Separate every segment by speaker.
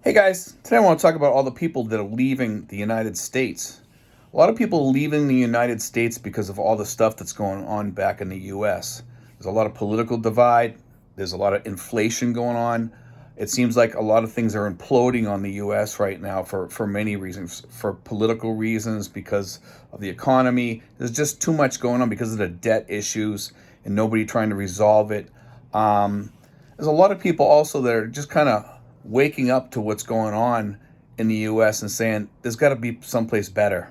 Speaker 1: Hey guys, today I want to talk about all the people that are leaving the United States. A lot of people are leaving the United States because of all the stuff that's going on back in the US. There's a lot of political divide, there's a lot of inflation going on. It seems like a lot of things are imploding on the US right now for many reasons. For political reasons, because of the economy. There's just too much going on because of the debt issues and nobody trying to resolve it. There's a lot of people also that are just kind of waking up to what's going on in the US and saying there's got to be someplace better.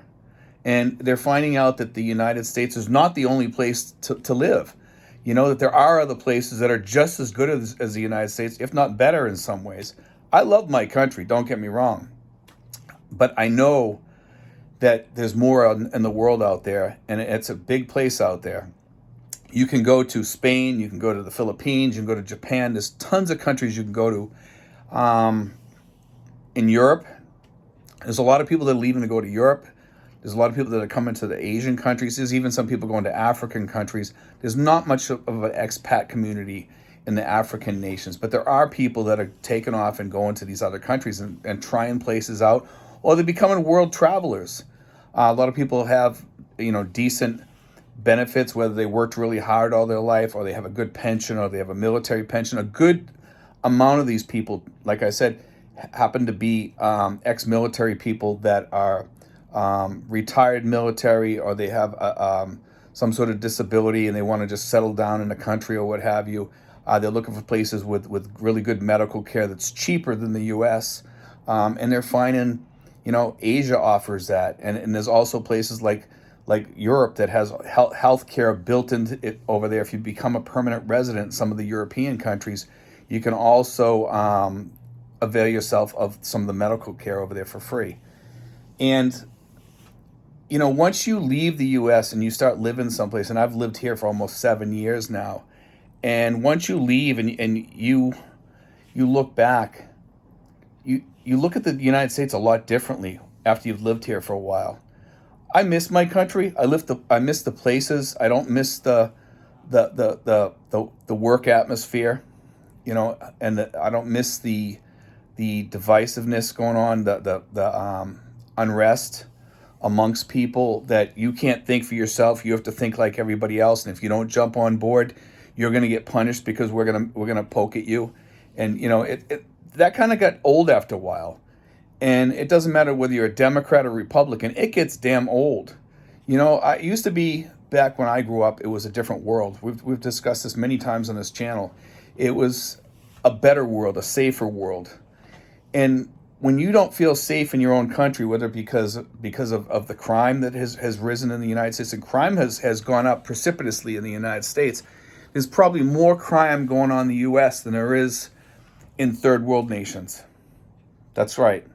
Speaker 1: And they're finding out that the United States is not the only place to live. You know, that there are other places that are just as good as the United States, if not better in some ways. I love my country, don't get me wrong. But I know that there's more in the world out there, and it's a big place out there. You can go to Spain, you can go to the Philippines, you can go to Japan. There's tons of countries you can go to. In Europe, there's a lot of people that are leaving to go to Europe. There's a lot of people that are coming to the Asian countries. There's even some people going to African countries. There's not much of an expat community in the African nations, but there are people that are taking off and going to these other countries and trying places out, or they're becoming world travelers. A lot of people have, decent benefits, whether they worked really hard all their life, or they have a good pension, or they have a military pension. A good amount of these people, like I said, happen to be ex-military people that are retired military, or they have some sort of disability and they want to just settle down in the country or what have you. They're looking for places with really good medical care that's cheaper than the U.S. And they're finding, Asia offers that. And there's also places like Europe that has health care built into it over there. If you become a permanent resident in some of the European countries, you can also avail yourself of some of the medical care over there for free. And, once you leave the U.S. and you start living someplace, and I've lived here for almost 7 years now, and once you leave and you look back, you look at the United States a lot differently after you've lived here for a while. I miss my country. I miss the places. I don't miss the work atmosphere, and I don't miss the divisiveness going on, the unrest amongst people, that you can't think for yourself. You have to think like everybody else, and if you don't jump on board, you're going to get punished because we're gonna poke at you, and that kind of got old after a while. And it doesn't matter whether you're a Democrat or Republican; it gets damn old. I used to be, back when I grew up, it was a different world. We've discussed this many times on this channel. It was a better world, a safer world. And when you don't feel safe in your own country, whether because of the crime that has risen in the United States, and crime has gone up precipitously in the United States, there's probably more crime going on in the U.S. than there is in third world nations. That's right.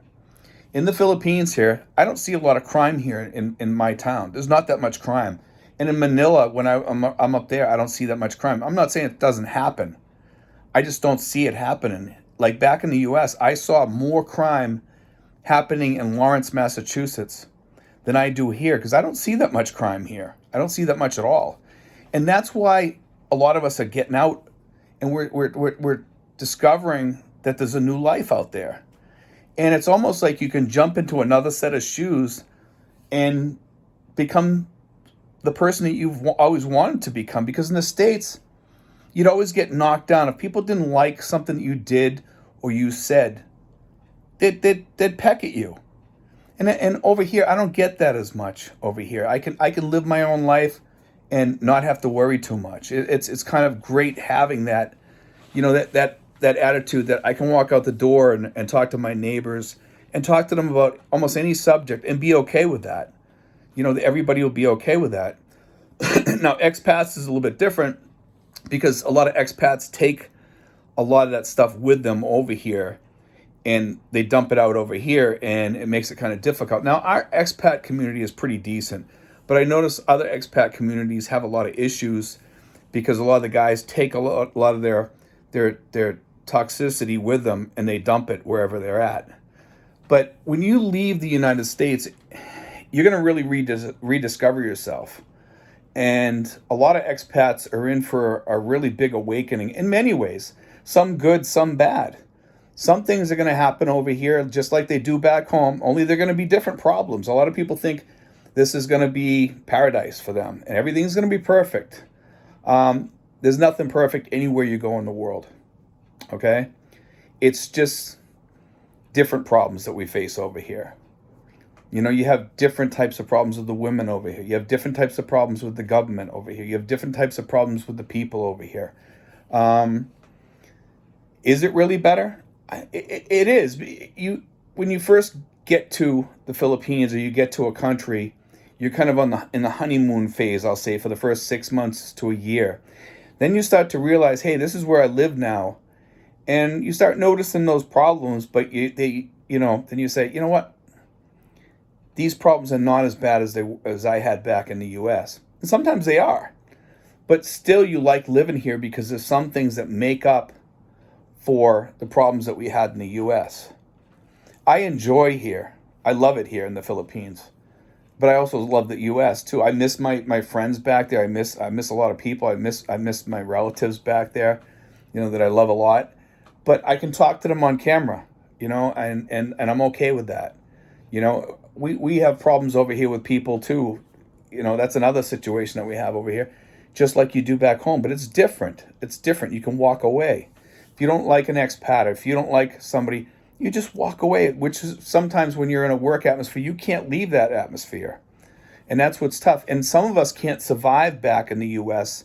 Speaker 1: In the Philippines here, I don't see a lot of crime here in my town. There's not that much crime. And in Manila, when I'm up there, I don't see that much crime. I'm not saying it doesn't happen. I just don't see it happening. Like back in the U.S., I saw more crime happening in Lawrence, Massachusetts than I do here, because I don't see that much crime here. I don't see that much at all. And that's why a lot of us are getting out, and we're discovering that there's a new life out there. And it's almost like you can jump into another set of shoes and become the person that you've always wanted to become. Because in the States, you'd always get knocked down. If people didn't like something that you did or you said, they'd peck at you. And over here, I don't get that as much over here. I can live my own life and not have to worry too much. It's kind of great having that, that attitude that I can walk out the door and talk to my neighbors and talk to them about almost any subject and be okay with that. Everybody will be okay with that. Now, expats is a little bit different, because a lot of expats take a lot of that stuff with them over here and they dump it out over here, and it makes it kind of difficult. Now, our expat community is pretty decent, but I notice other expat communities have a lot of issues because a lot of the guys take a lot of their toxicity with them and they dump it wherever they're at. But when you leave the United States, you're going to really rediscover yourself. And a lot of expats are in for a really big awakening in many ways, some good, some bad. Some things are going to happen over here just like they do back home, only they're going to be different problems. A lot of people think this is going to be paradise for them and everything's going to be perfect. There's nothing perfect anywhere you go in the world, okay? It's just different problems that we face over here. You have different types of problems with the women over here. You have different types of problems with the government over here. You have different types of problems with the people over here. Is it really better? It is. When you first get to the Philippines or you get to a country, you're kind of in the honeymoon phase, I'll say, for the first 6 months to a year. Then you start to realize, hey, this is where I live now, and you start noticing those problems. But then you say, you know what? These problems are not as bad as I had back in the U.S. And sometimes they are, but still, you like living here because there's some things that make up for the problems that we had in the U.S. I enjoy here. I love it here in the Philippines. But I also love the U.S. too. I miss my friends back there. I miss a lot of people. I miss my relatives back there, that I love a lot. But I can talk to them on camera, and I'm okay with that. We have problems over here with people too. That's another situation that we have over here, just like you do back home. But it's different. It's different. You can walk away. If you don't like an expat, or if you don't like somebody, you just walk away, which is sometimes when you're in a work atmosphere, you can't leave that atmosphere. And that's what's tough. And some of us can't survive back in the U.S.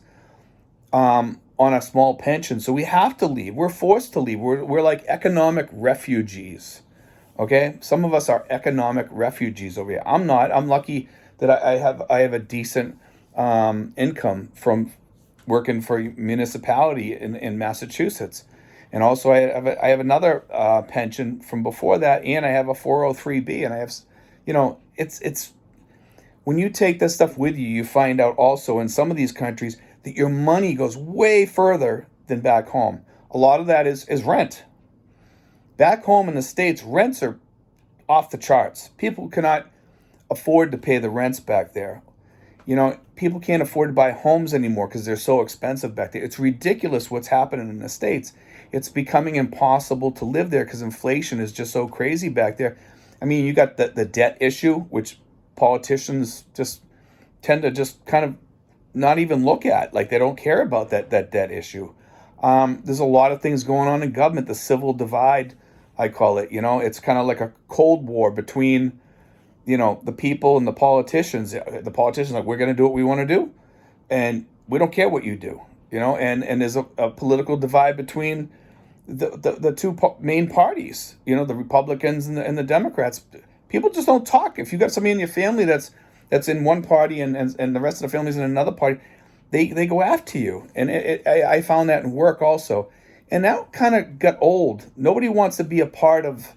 Speaker 1: On a small pension. So we have to leave. We're forced to leave. We're like economic refugees. Okay? Some of us are economic refugees over here. I'm not. I'm lucky that I have a decent income from working for a municipality in Massachusetts. And also I have another pension from before that, and I have a 403B, and I have, it's when you take this stuff with you, you find out also in some of these countries that your money goes way further than back home. A lot of that is rent. Back home in the States, rents are off the charts. People cannot afford to pay the rents back there. People can't afford to buy homes anymore because they're so expensive back there. It's ridiculous what's happening in the States. It's becoming impossible to live there because inflation is just so crazy back there. I mean, you got the debt issue, which politicians just tend to just kind of not even look at. Like, they don't care about that debt issue. There's a lot of things going on in government. The civil divide, I call it. It's kind of like a Cold War between the people and the politicians. The politicians are like, we're going to do what we want to do, and we don't care what you do. And there's a political divide between the two main parties. The Republicans and the Democrats. People just don't talk. If you got somebody in your family that's in one party and the rest of the family's in another party, they go after you. And I found that in work also, and that kind of got old. Nobody wants to be a part of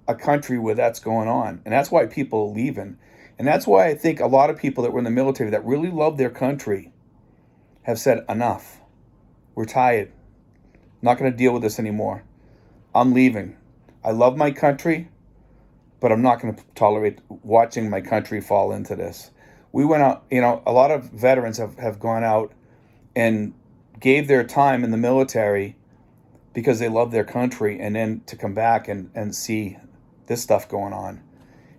Speaker 1: a country where that's going on, and that's why people are leaving. And that's why I think a lot of people that were in the military that really love their country have said, enough. We're tired. I'm not going to deal with this anymore. I'm leaving. I love my country, but I'm not going to tolerate watching my country fall into this. We went out, a lot of veterans have gone out and gave their time in the military because they love their country, and then to come back and see this stuff going on.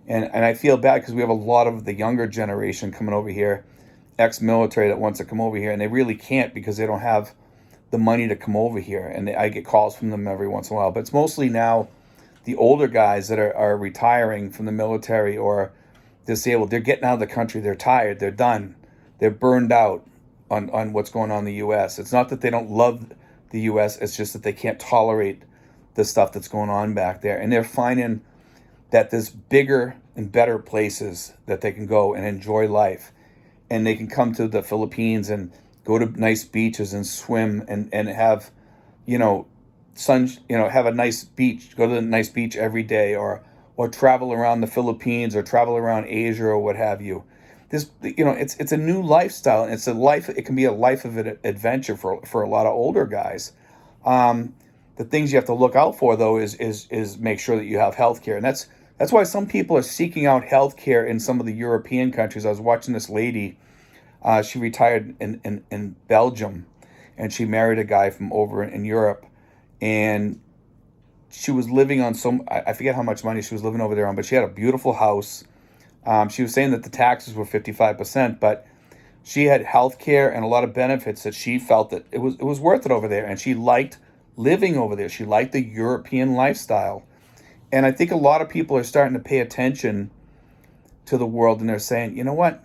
Speaker 1: And I feel bad because we have a lot of the younger generation coming over here, ex-military, that wants to come over here, and they really can't because they don't have the money to come over here. And I get calls from them every once in a while. But it's mostly now the older guys that are retiring from the military or disabled. They're getting out of the country. They're tired. They're done. They're burned out on what's going on in the U.S. It's not that they don't love the U.S. It's just that they can't tolerate the stuff that's going on back there. And they're finding that there's bigger and better places that they can go and enjoy life. And they can come to the Philippines and go to nice beaches and swim and have, have a nice beach, go to a nice beach every day, or travel around the Philippines or travel around Asia or what have you. This, it's a new lifestyle, and it can be a life of an adventure for a lot of older guys. The things you have to look out for, though, is make sure that you have health care. And that's why some people are seeking out health care in some of the European countries. I was watching this lady. She retired in Belgium, and she married a guy from over in Europe. And she was living on some, I forget how much money she was living over there on, but she had a beautiful house. She was saying that the taxes were 55%, but she had health care and a lot of benefits that she felt that it was worth it over there. And she liked living over there. She liked the European lifestyle. And I think a lot of people are starting to pay attention to the world, and they're saying, you know what?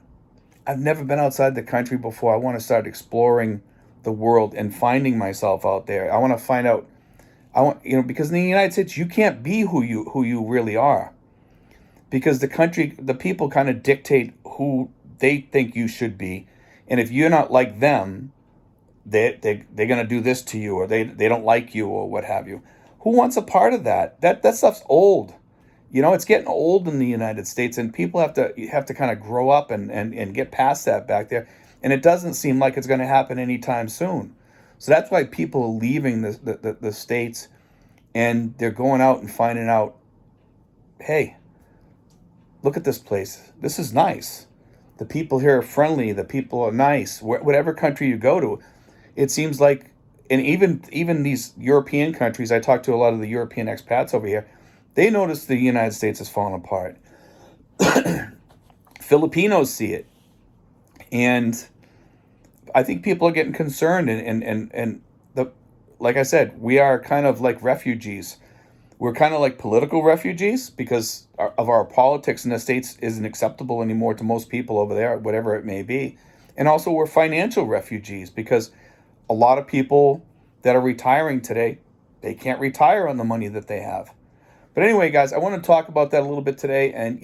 Speaker 1: I've never been outside the country before. I want to start exploring the world and finding myself out there. I want to find out. I want, because in the United States, you can't be who you really are, because the people kind of dictate who they think you should be, and if you're not like them, they're gonna do this to you, or they don't like you, or what have you. Who wants a part of that? That stuff's old. It's getting old in the United States, and people have to kind of grow up and get past that back there. And it doesn't seem like it's going to happen anytime soon. So that's why people are leaving the states, and they're going out and finding out, hey, look at this place. This is nice. The people here are friendly. The people are nice. Whatever country you go to, it seems like, and even these European countries, I talk to a lot of the European expats over here, they notice the United States is falling apart. Filipinos see it. And I think people are getting concerned. And like I said, we are kind of like refugees. We're kind of like political refugees because of our politics in the States isn't acceptable anymore to most people over there, whatever it may be. And also we're financial refugees because a lot of people that are retiring today, they can't retire on the money that they have. But anyway, guys, I want to talk about that a little bit today. And,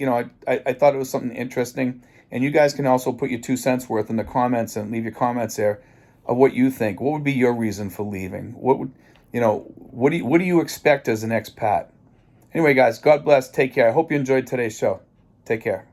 Speaker 1: I thought it was something interesting. And you guys can also put your 2 cents worth in the comments and leave your comments there of what you think. What would be your reason for leaving? What do you expect as an expat? Anyway, guys, God bless. Take care. I hope you enjoyed today's show. Take care.